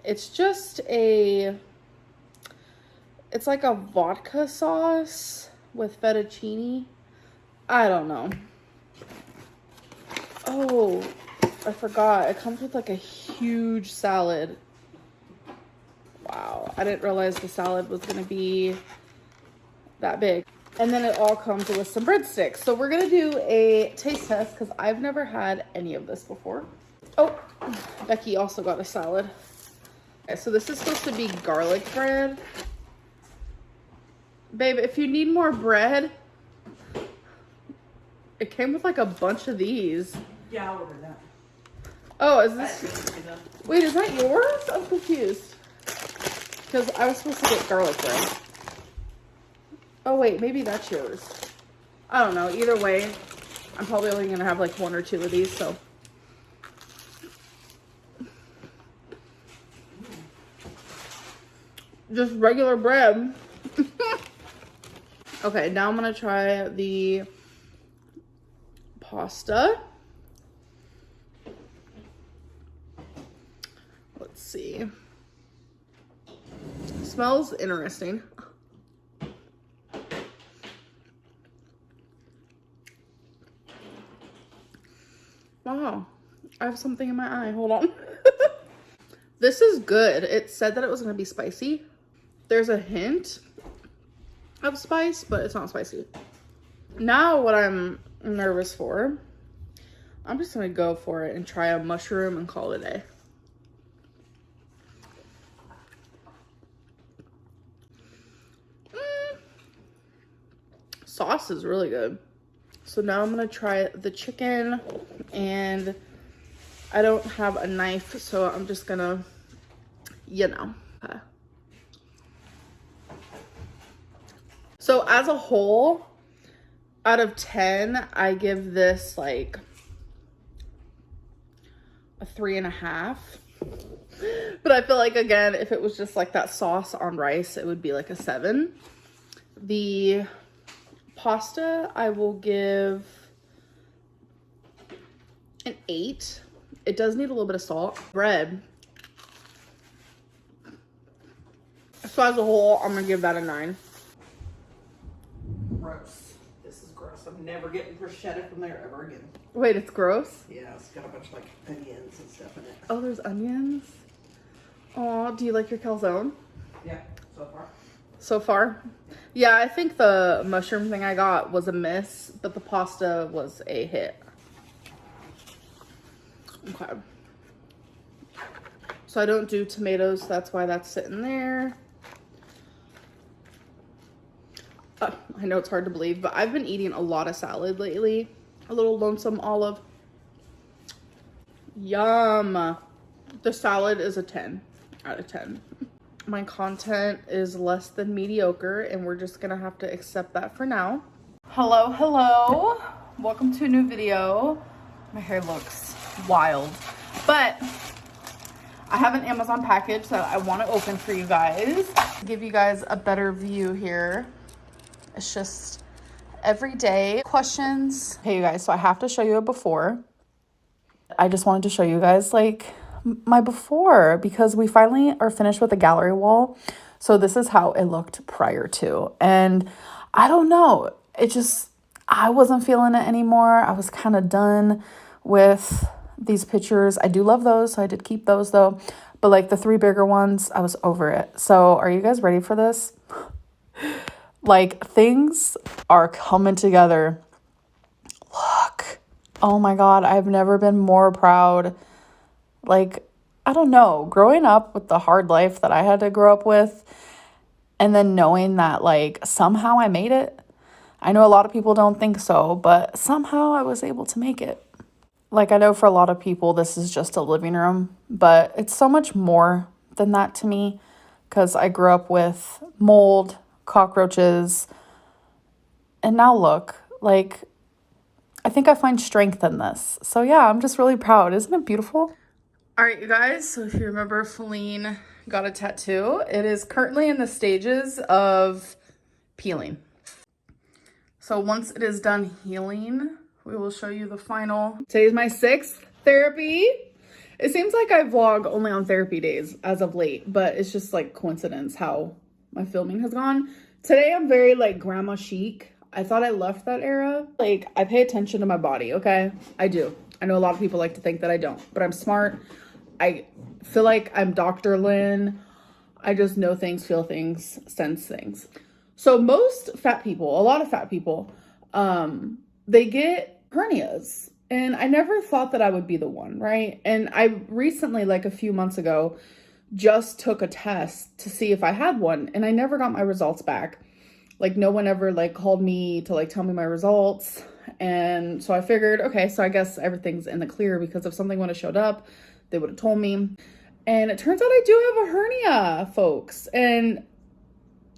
It's just it's like a vodka sauce with fettuccine. I don't know. Oh, I forgot. It comes with like a huge salad. Wow, I didn't realize the salad was gonna be that big. And then it all comes with some breadsticks. So we're gonna do a taste test because I've never had any of this before. Oh, Becky also got a salad. Okay, so this is supposed to be garlic bread. Babe, if you need more bread, it came with like a bunch of these. Yeah, I'll order that. Oh, is this? Wait, is that yours? I'm confused. Because I was supposed to get garlic bread. Oh, wait, maybe that's yours. I don't know. Either way, I'm probably only going to have like 1 or 2 of these, so. Just regular bread. Okay, now I'm going to try the pasta. Let's see. Smells interesting. Wow, I have something in my eye. Hold on. This is good. It said that it was going to be spicy. There's a hint of spice, but it's not spicy. Now what I'm nervous for, I'm just going to go for it and try a mushroom and call it a day. Sauce is really good. So now I'm gonna try the chicken, and I don't have a knife, so I'm just gonna, you know. So as a whole, out of 10, I give this like a 3.5. But I feel like, again, if it was just like that sauce on rice, it would be like a 7. The pasta, I will give an 8. It does need a little bit of salt. Bread. So as a whole, I'm gonna give that a 9. Gross. This is gross. I'm never getting bruschetta from there ever again. Wait, it's gross? Yeah, it's got a bunch of like onions and stuff in it. Oh, there's onions? Oh, do you like your calzone? Yeah, so far. So far? Yeah, I think the mushroom thing I got was a miss, but the pasta was a hit. Okay. So I don't do tomatoes, that's why that's sitting there. I know it's hard to believe, but I've been eating a lot of salad lately. A little lonesome olive. Yum. The salad is a 10 out of 10. My content is less than mediocre, and we're just gonna have to accept that for now. Hello, hello. Welcome to a new video. My hair looks wild, but I have an Amazon package that I want to open for you guys. Give you guys a better view here. It's just everyday questions. Hey, you guys, so I have to show you a before. I just wanted to show you guys like my before because we finally are finished with the gallery wall. So this is how it looked prior to. And I don't know, I wasn't feeling it anymore. I was kind of done with these pictures. I do love those, so I did keep those though. But like the 3 bigger ones, I was over it. So are you guys ready for this? Like things are coming together. Look. Oh my God, I've never been more proud. Like, I don't know, growing up with the hard life that I had to grow up with, and then knowing that like somehow I made it. I know a lot of people don't think so, but somehow I was able to make it. Like I know for a lot of people this is just a living room, but it's so much more than that to me because I grew up with mold, cockroaches, and now look, like I think I find strength in this. So yeah, I'm just really proud. Isn't it beautiful? All right, you guys, so if you remember, Feline got a tattoo. It is currently in the stages of peeling. So once it is done healing, we will show you the final. Today's my 6th therapy. It seems like I vlog only on therapy days as of late, but it's just like coincidence how my filming has gone. Today I'm very like grandma chic. I thought I left that era. Like I pay attention to my body, okay? I do. I know a lot of people like to think that I don't, but I'm smart. I feel like I'm Dr. Lynn. I just know things, feel things, sense things. So most fat people, a lot of fat people, they get hernias. And I never thought that I would be the one, right? And I recently, like a few months ago, just took a test to see if I had one. And I never got my results back. Like no one ever like called me to like tell me my results. And so I figured, okay, so I guess everything's in the clear, because if something would have showed up, they would have told me. And it turns out I do have a hernia, folks. And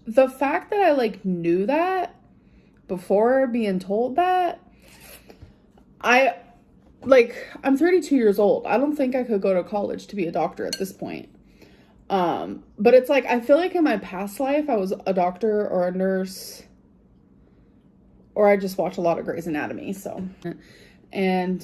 the fact that I like knew that before being told that, I'm 32 years old. I don't think I could go to college to be a doctor at this point. But it's like, I feel like in my past life, I was a doctor or a nurse, or I just watch a lot of Grey's Anatomy. So, and,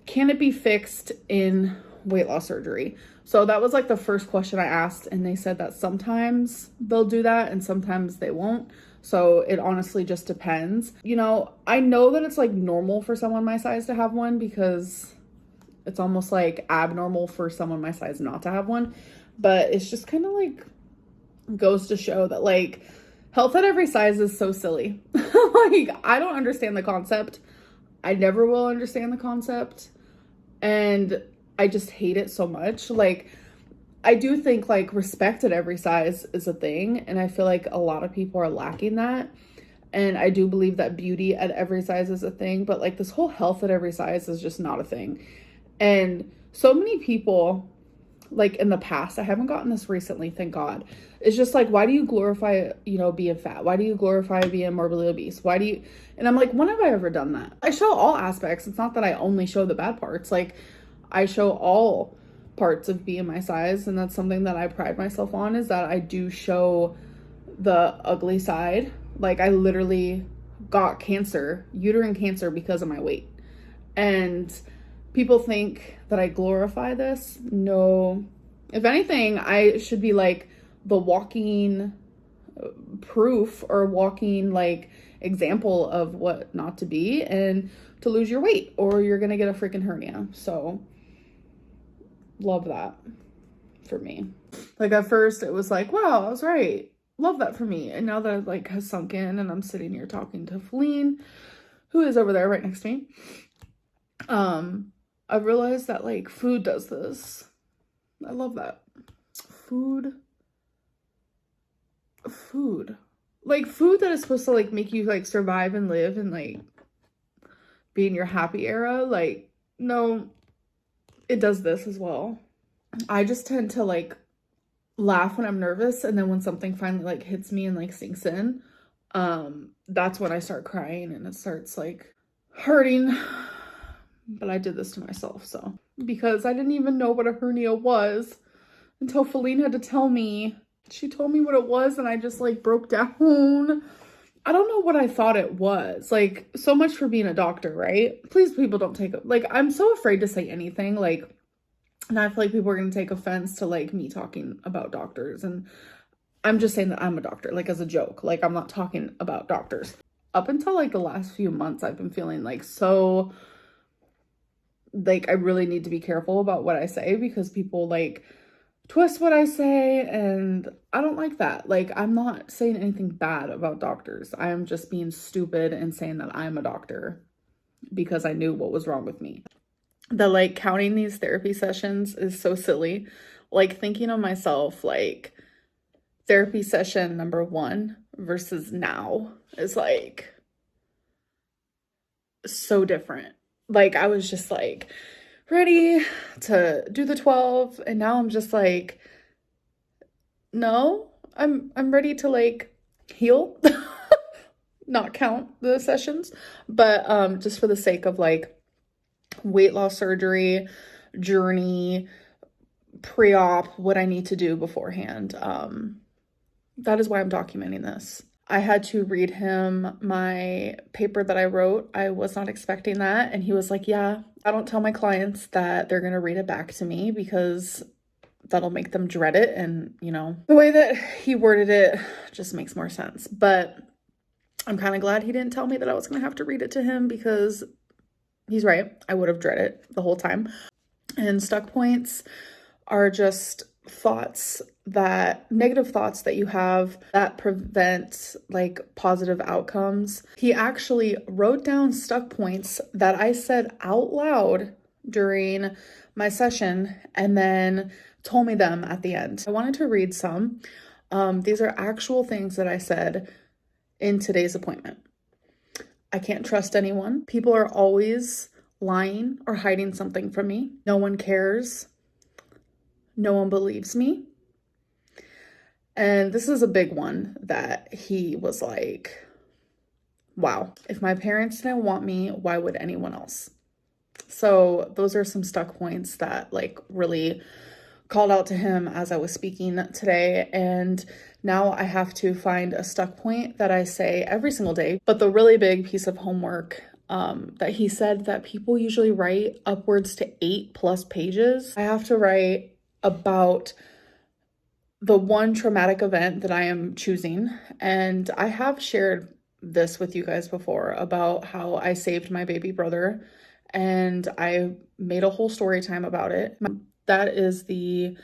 can it be fixed in weight loss surgery? So that was like the first question I asked, and they said that sometimes they'll do that and sometimes they won't. So it honestly just depends. You know, I know that it's like normal for someone my size to have one, because it's almost like abnormal for someone my size not to have one. But it's just kind of like goes to show that like health at every size is so silly. Like, I don't understand the concept. I never will understand the concept. And I just hate it so much. Like, I do think like respect at every size is a thing, and I feel like a lot of people are lacking that. And I do believe that beauty at every size is a thing, but like this whole health at every size is just not a thing. And so many people, like in the past, I haven't gotten this recently, thank God. It's just like, why do you glorify, you know, being fat? Why do you glorify being morbidly obese? Why do you, and I'm like, when have I ever done that? I show all aspects. It's not that I only show the bad parts. Like, I show all parts of being my size, and that's something that I pride myself on, is that I do show the ugly side. Like, I literally got cancer, uterine cancer, because of my weight. And people think that I glorify this. No. If anything, I should be like the walking proof, or walking like example of what not to be and to lose your weight, or you're gonna get a freaking hernia. So love that for me. Like at first it was like, wow, I was right. Love that for me. And now that it like has sunk in, and I'm sitting here talking to Feline, who is over there right next to me, I've realized that like food does this. I love that. Food. Like food that is supposed to like make you like survive and live and like be in your happy era. Like, no, it does this as well. I just tend to like laugh when I'm nervous, and then when something finally like hits me and like sinks in, that's when I start crying and it starts like hurting. But I did this to myself, so, because I didn't even know what a hernia was until Feline had to tell me. She told me what it was, and I just like broke down. I don't know what I thought it was. Like, so much for being a doctor, right? Please, people don't take it. Like, I'm so afraid to say anything. Like, and I feel like people are going to take offense to like me talking about doctors. And I'm just saying that I'm a doctor, like as a joke. Like, I'm not talking about doctors. Up until like the last few months, I've been feeling like so, like, I really need to be careful about what I say, because people like twist what I say, and I don't like that. Like, I'm not saying anything bad about doctors. I am just being stupid and saying that I'm a doctor because I knew what was wrong with me. The like counting these therapy sessions is so silly. Like, thinking of myself like therapy session number 1 versus now is like so different. Like, I was just like ready to do the 12, and now I'm just like, no, I'm ready to like heal. Not count the sessions, but just for the sake of like weight loss surgery journey, pre-op, what I need to do beforehand. That is why I'm documenting this. I had to read him my paper that I wrote. I was not expecting that. And he was like, yeah, I don't tell my clients that they're going to read it back to me, because that'll make them dread it. And, you know, the way that he worded it just makes more sense. But I'm kind of glad he didn't tell me that I was going to have to read it to him, because he's right. I would have dreaded it the whole time. And stuck points are just negative thoughts that you have that prevent like positive outcomes. He actually wrote down stuck points that I said out loud during my session, and then told me them at the end. I wanted to read some. These are actual things that I said in today's appointment. I can't trust anyone. People are always lying or hiding something from me. No one cares. No one believes me. And this is a big one that he was like, wow, if my parents didn't want me, why would anyone else? So those are some stuck points that like really called out to him as I was speaking today. And now I have to find a stuck point that I say every single day. But the really big piece of homework that he said that people usually write upwards to 8+ pages. I have to write about the one traumatic event that I am choosing. And I have shared this with you guys before about how I saved my baby brother, and I made a whole story time about it. That is the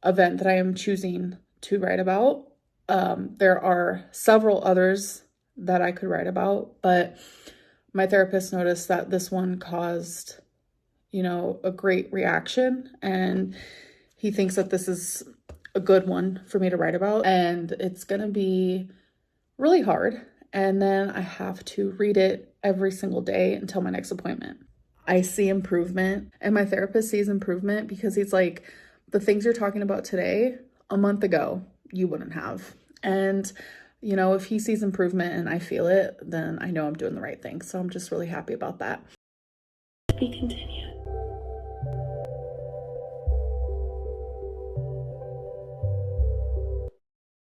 event that I am choosing to write about. There are several others that I could write about, but my therapist noticed that this one caused, a great reaction, and he thinks that this is a good one for me to write about, and it's gonna be really hard. And then I have to read it every single day until my next appointment. I see improvement, and my therapist sees improvement because he's like, the things you're talking about today, a month ago, you wouldn't have. And, if he sees improvement and I feel it, then I know I'm doing the right thing. So I'm just really happy about that. To be continued.